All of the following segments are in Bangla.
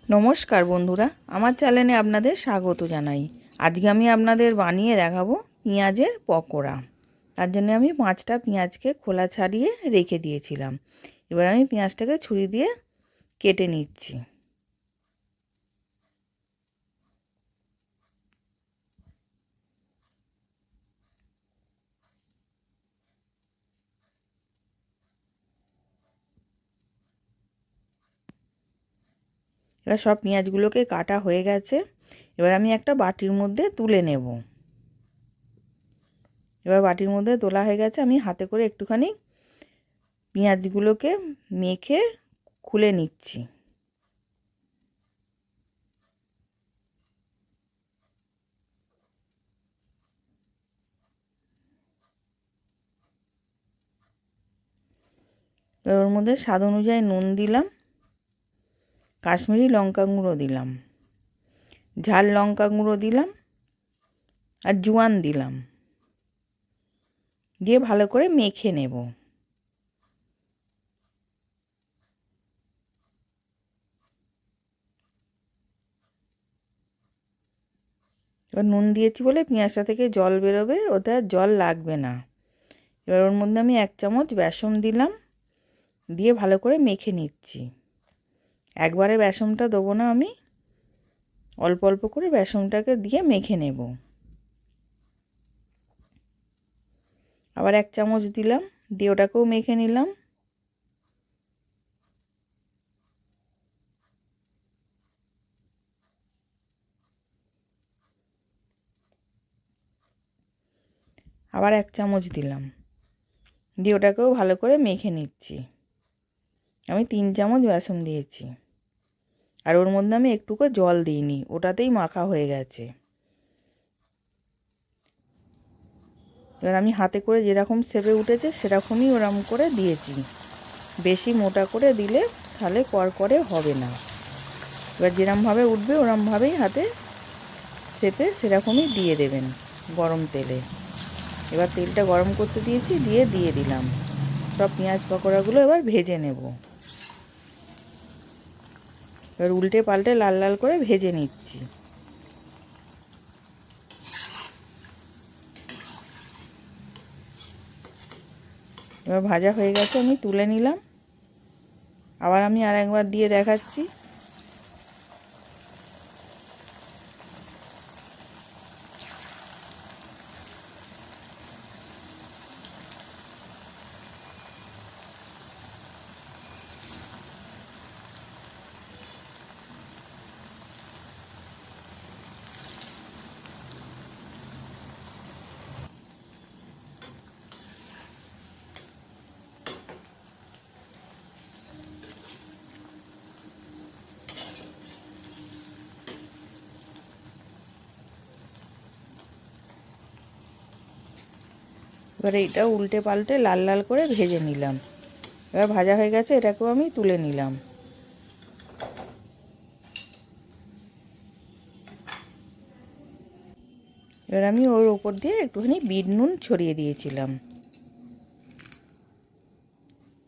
নমস্কার বন্ধুরা, আমার চ্যানেলে আপনাদের স্বাগত জানাই। আজকে আমি আপনাদের বানিয়ে দেখাবো পেঁয়াজের পকোড়া। তার জন্য আমি 5টা পেঁয়াজকে খোলা ছাড়িয়ে রেখে দিয়েছিলাম। এবার আমি পেঁয়াজটাকে ছুরি দিয়ে কেটে নিচ্ছি। এবার সব পেঁয়াজগুলোকে কাটা হয়ে গেছে। এবার আমি একটা বাটির মধ্যে তুলে নেব। এবার বাটির মধ্যে তোলা হয়ে গেছে। আমি হাতে করে একটুখানি পেঁয়াজগুলোকে মেখে খুলে নিচ্ছি। এবার ওর মধ্যে স্বাদ অনুযায়ী নুন দিলাম, কাশ্মীরি লঙ্কা গুঁড়ো দিলাম, ঝাল লঙ্কা গুঁড়ো দিলাম আর জোয়ান দিলাম, দিয়ে ভালো করে মেখে নেব। এবার নুন দিয়েছি বলে পেঁয়াজটা থেকে জল বেরোবে, ওতে আর জল লাগবে না। এবার ওর মধ্যে আমি 1 চামচ বেসন দিলাম, দিয়ে ভালো করে মেখে নিচ্ছি। একবারে বেসনটা দেবো না, আমি অল্প অল্প করে বেসনটাকে দিয়ে মেখে নেব। আবার 1 চামচ দিলাম, দিয়ে ওটাকেও মেখে নিলাম। আবার 1 চামচ দিলাম, দিয়ে ওটাকেও ভালো করে মেখে নিচ্ছি। আমি 3 চামচ বেসন দিয়েছি, আর ওর মধ্যে আমি একটুকু জল দিইনি, ওটাতেই মাখা হয়ে গেছে। এবার আমি হাতে করে যেরকম শেপে উঠেছে সেরকমই ওরকম করে দিয়েছি। বেশি মোটা করে দিলে তাহলে করকরে হবে না। এবার যেরকমভাবে উঠবে ওরকমভাবেই হাতে শেপে সেরকমই দিয়ে দেবেন গরম তেলে। এবার তেলটা গরম করতে দিয়েছি, দিয়ে দিলাম সব পেঁয়াজ পকোড়াগুলো। এবার ভেজে নেব। এবার উল্টে পাল্টে লাল লাল করে ভেজে নিচ্ছি। এবার ভাজা হয়ে গেছে, আমি তুলে নিলাম। আবার আমি আরেকবার দিয়ে দেখাচ্ছি। এবার এইটা উল্টে পাল্টে লাল লাল করে ভেজে নিলাম। এবার ভাজা হয়ে গেছে, এটাকেও আমি তুলে নিলাম। এবার আমি ওর ওপর দিয়ে একটুখানি বিট নুন ছড়িয়ে দিয়েছিলাম।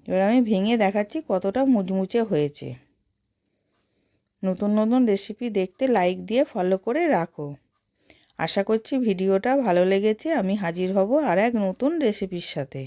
এবার আমি ভেঙে দেখাচ্ছি কতটা মুচমুচে হয়েছে। নতুন নতুন রেসিপি দেখতে লাইক দিয়ে ফলো করে রাখো। আশা করছি ভিডিওটা ভালো লেগেছে। আমি হাজির হব আর এক নতুন রেসিপির সাথে।